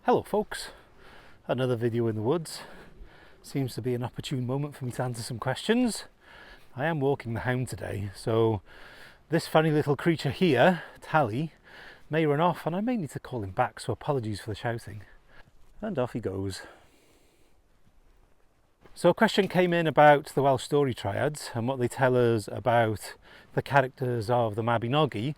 Hello folks, another video in the woods. Seems to be an opportune moment for me to answer some questions. I am walking the hound today, so this funny little creature here, Tally, may run off and I may need to call him back, so apologies for the shouting. And off he goes. So a question came in about the Welsh story triads and what they tell us about the characters of the Mabinogi,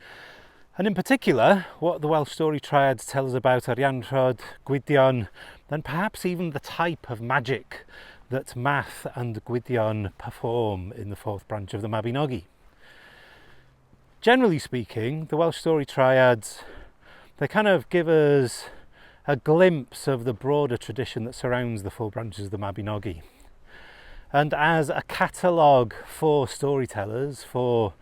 and in particular what the Welsh story triads tell us about Arianrhod, Gwydion, and perhaps even the type of magic that Math and Gwydion perform in the fourth branch of the Mabinogi. Generally speaking, the Welsh story triads, they kind of give us a glimpse of the broader tradition that surrounds the four branches of the Mabinogi. And as a catalogue for storytellers, for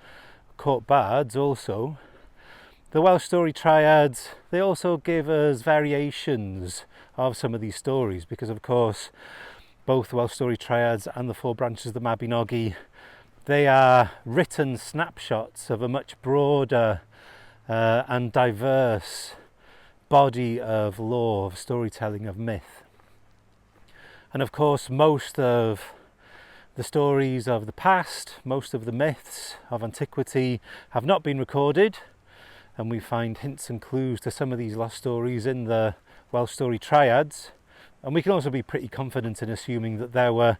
court bards also, the Welsh story triads, they also give us variations of some of these stories, because of course both the Welsh story triads and the four branches of the Mabinogi, they are written snapshots of a much broader and diverse body of lore, of storytelling, of myth. And of course most of the stories of the past, most of the myths of antiquity have not been recorded, and we find hints and clues to some of these lost stories in the Welsh story triads. And we can also be pretty confident in assuming that there were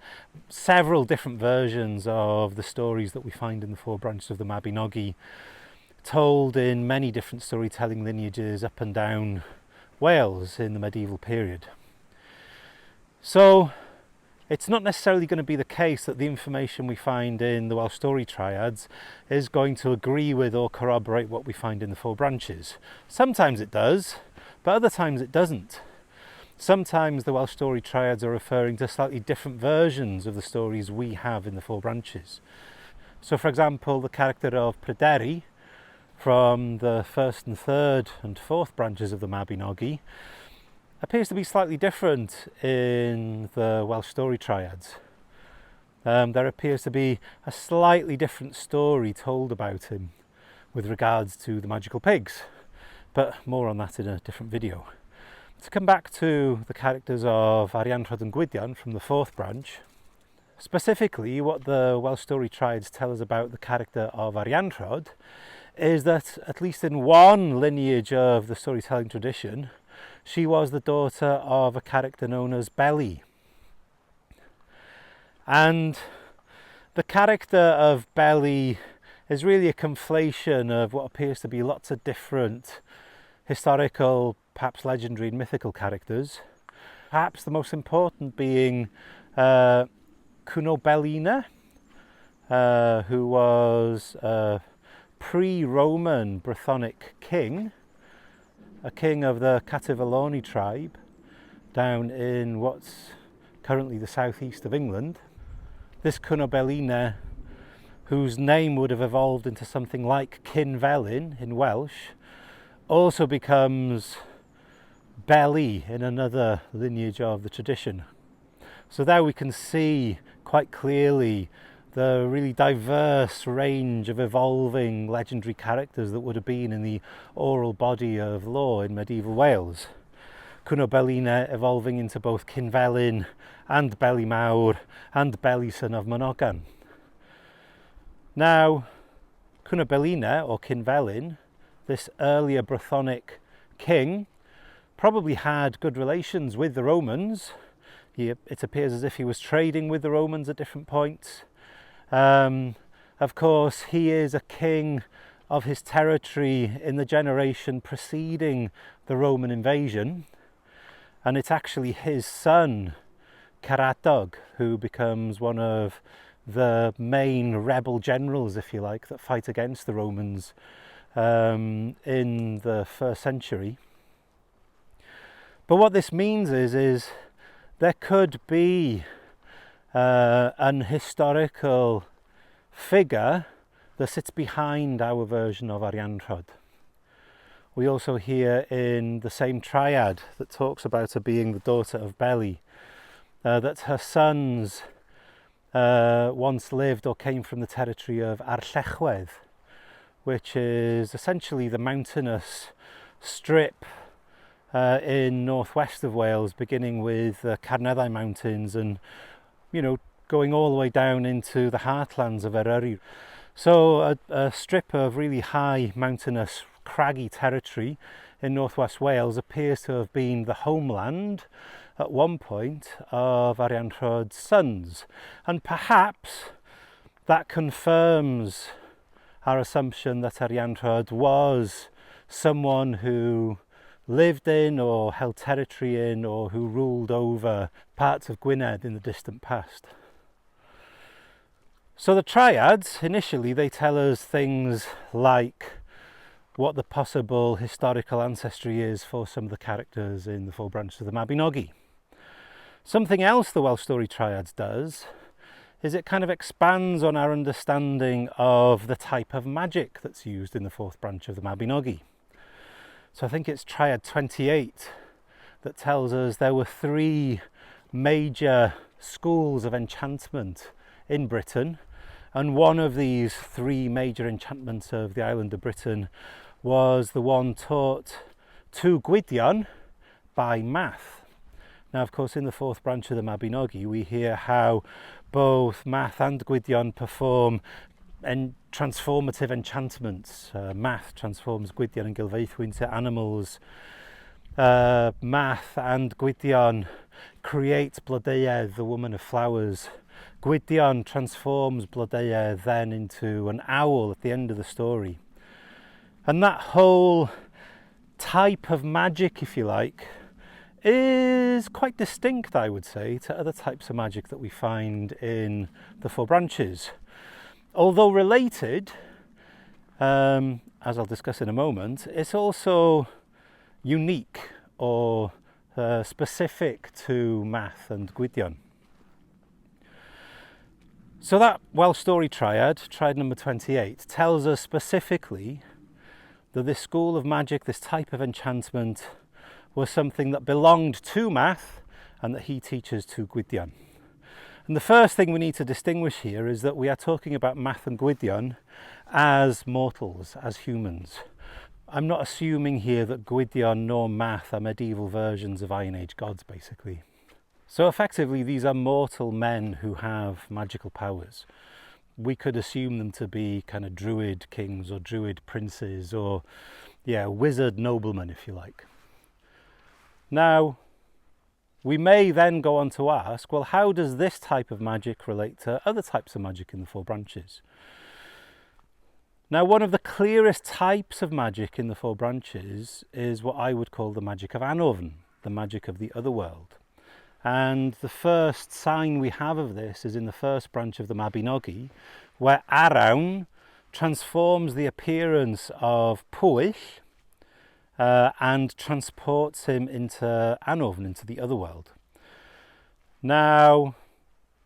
several different versions of the stories that we find in the four branches of the Mabinogi, told in many different storytelling lineages up and down Wales in the medieval period. So it's not necessarily going to be the case that the information we find in the Welsh story triads is going to agree with or corroborate what we find in the four branches. Sometimes it does, but other times it doesn't. Sometimes the Welsh story triads are referring to slightly different versions of the stories we have in the four branches. So for example, the character of Pryderi from the first and third and fourth branches of the Mabinogi appears to be slightly different in the Welsh story triads. There appears to be a slightly different story told about him with regards to the magical pigs, but more on that in a different video. To come back to the characters of Arianrhod and Gwydion from the fourth branch, specifically what the Welsh story triads tell us about the character of Arianrhod is that, at least in one lineage of the storytelling tradition, she was the daughter of a character known as Beli. And the character of Beli is really a conflation of what appears to be lots of different historical, perhaps legendary and mythical characters. Perhaps the most important being Cunobelina, who was a pre-Roman Brythonic king, a king of the Catevaloni tribe down in what's currently the southeast of England. This Cunobelina, whose name would have evolved into something like Cynfelyn in Welsh, also becomes Beli in another lineage of the tradition. So there we can see quite clearly the really diverse range of evolving legendary characters that would have been in the oral body of lore in medieval Wales. Cunobelina evolving into both Cynfelyn and Beli Mawr and Beli son of Monogan. Now, Cunobelina, or Cynfelyn, this earlier Brythonic king, probably had good relations with the Romans. It appears as if he was trading with the Romans at different points. Of course, he is a king of his territory in the generation preceding the Roman invasion, and it's actually his son, Caradog, who becomes one of the main rebel generals, if you like, that fight against the Romans in the first century. But what this means is there could be an historical figure that sits behind our version of Arianrhod. We also hear in the same triad that talks about her being the daughter of Beli, that her sons once lived or came from the territory of Arllechwedd, which is essentially the mountainous strip in northwest of Wales, beginning with the Carneddau Mountains and, going all the way down into the heartlands of Eryri. So a strip of really high, mountainous, craggy territory in northwest Wales appears to have been the homeland at one point of Arianrhod's sons, and perhaps that confirms our assumption that Arianrhod was someone who lived in or held territory in or who ruled over parts of Gwynedd in the distant past. So the triads, initially, they tell us things like what the possible historical ancestry is for some of the characters in the four branches of the Mabinogi. Something else the Welsh story triads does is it kind of expands on our understanding of the type of magic that's used in the fourth branch of the Mabinogi. So I think it's triad 28 that tells us there were three major schools of enchantment in Britain, and one of these three major enchantments of the island of Britain was the one taught to Gwydion by Math. Now, of course, in the fourth branch of the Mabinogi, we hear how both Math and Gwydion perform transformative enchantments. Math transforms Gwydion and Gilfaethwy into animals. Math and Gwydion create Blodeuedd, the woman of flowers. Gwydion transforms Blodeuedd then into an owl at the end of the story. And that whole type of magic, if you like, is quite distinct, I would say, to other types of magic that we find in the four branches. Although related, as I'll discuss in a moment, it's also unique or specific to Math and Gwydion. So that Welsh story triad number 28, tells us specifically that this school of magic, this type of enchantment, was something that belonged to Math and that he teaches to Gwydion. And the first thing we need to distinguish here is that we are talking about Math and Gwydion as mortals, as humans. I'm not assuming here that Gwydion nor Math are medieval versions of Iron Age gods, basically. So effectively, these are mortal men who have magical powers. We could assume them to be kind of druid kings or druid princes or, wizard noblemen, if you like. Now, we may then go on to ask, well, how does this type of magic relate to other types of magic in the four branches? Now, one of the clearest types of magic in the four branches is what I would call the magic of Anofn, the magic of the other world. And the first sign we have of this is in the first branch of the Mabinogi, where Arawn transforms the appearance of Pwyll and transports him into Anofn, into the other world. Now,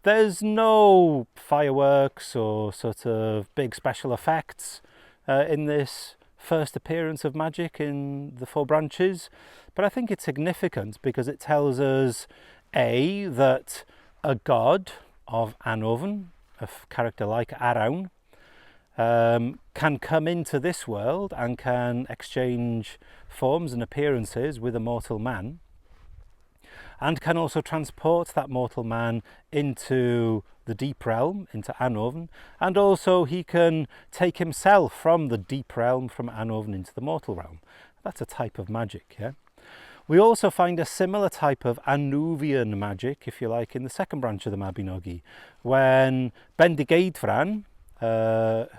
there's no fireworks or sort of big special effects in this first appearance of magic in the four branches, but I think it's significant because it tells us that a god of Anofn, a character like Arawn, can come into this world and can exchange forms and appearances with a mortal man, and can also transport that mortal man into the deep realm, into Anofn, and also he can take himself from the deep realm, from Anofn, into the mortal realm. That's a type of magic, yeah? We also find a similar type of Anuvian magic, if you like, in the second branch of the Mabinogi, when Bendigeidfran,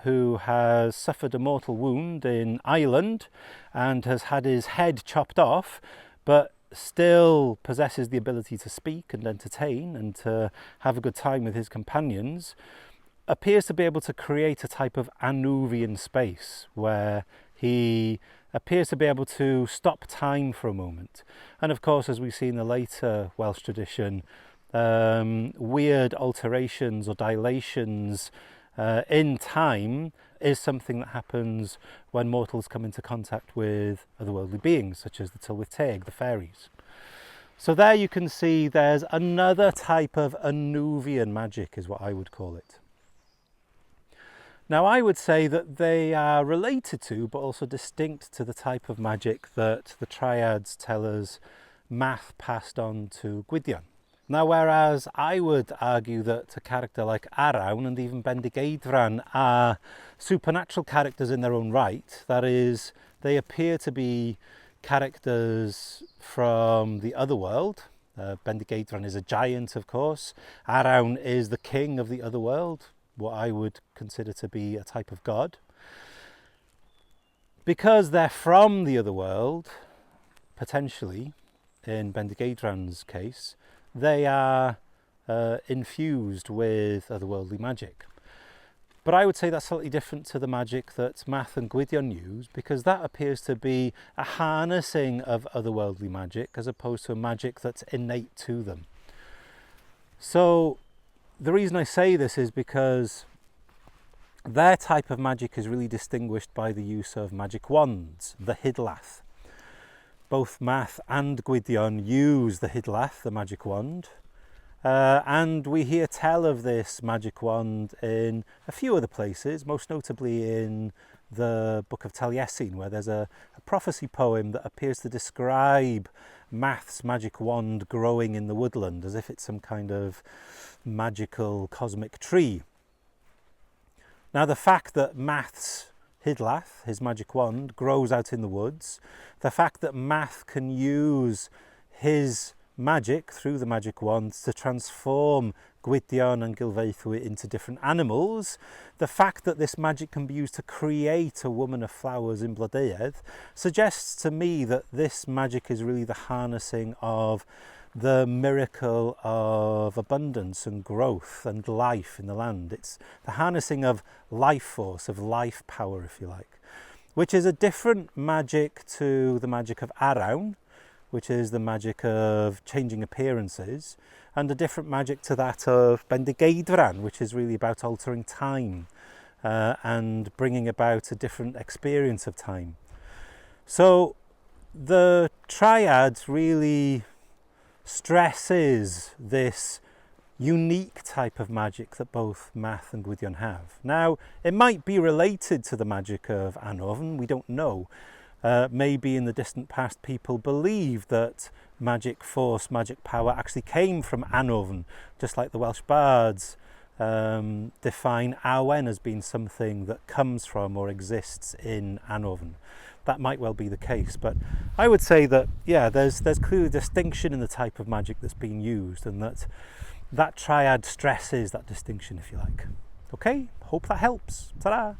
who has suffered a mortal wound in Ireland and has had his head chopped off, but still possesses the ability to speak and entertain and to have a good time with his companions, appears to be able to create a type of Anuvian space where he appears to be able to stop time for a moment. And of course, as we see in the later Welsh tradition, weird alterations or dilations in time is something that happens when mortals come into contact with otherworldly beings, such as the Tylwyth Teg, the fairies. So there you can see there's another type of Anuvian magic, is what I would call it. Now, I would say that they are related to, but also distinct to the type of magic that the triads tell us Math passed on to Gwydion. Now, whereas I would argue that a character like Arawn and even Bendigeidfran are supernatural characters in their own right, that is, they appear to be characters from the other world. Bendigeidfran is a giant, of course. Arawn is the king of the other world, what I would consider to be a type of god. Because they're from the other world, potentially, in Bendigeidfran's case, they are infused with otherworldly magic. But I would say that's slightly different to the magic that Math and Gwydion use, because that appears to be a harnessing of otherworldly magic as opposed to a magic that's innate to them. So the reason I say this is because their type of magic is really distinguished by the use of magic wands, the Hidlath. Both Math and Gwydion use the Hidlath, the magic wand, and we hear tell of this magic wand in a few other places, most notably in the Book of Taliesin, where there's a prophecy poem that appears to describe Math's magic wand growing in the woodland as if it's some kind of magical cosmic tree. Now, the fact that Math's Hidlath, his magic wand, grows out in the woods, the fact that Math can use his magic through the magic wand to transform Gwydion and Gilfaethwy into different animals, the fact that this magic can be used to create a woman of flowers in Blodeuedd suggests to me that this magic is really the harnessing of the miracle of abundance and growth and life in the land. It's the harnessing of life force, of life power, if you like, which is a different magic to the magic of Arawn, which is the magic of changing appearances, and a different magic to that of Bendigeidfran, which is really about altering time and bringing about a different experience of time. So the triad really stresses this unique type of magic that both Math and Gwydion have. Now, it might be related to the magic of Anofn, we don't know. Maybe in the distant past people believed that magic force, magic power actually came from Anofn, just like the Welsh bards define Awen as being something that comes from or exists in Anofn. That might well be the case, but I would say that, yeah, there's clearly a distinction in the type of magic that's being used, and that triad stresses that distinction, if you like. Okay, hope that helps. Ta-da!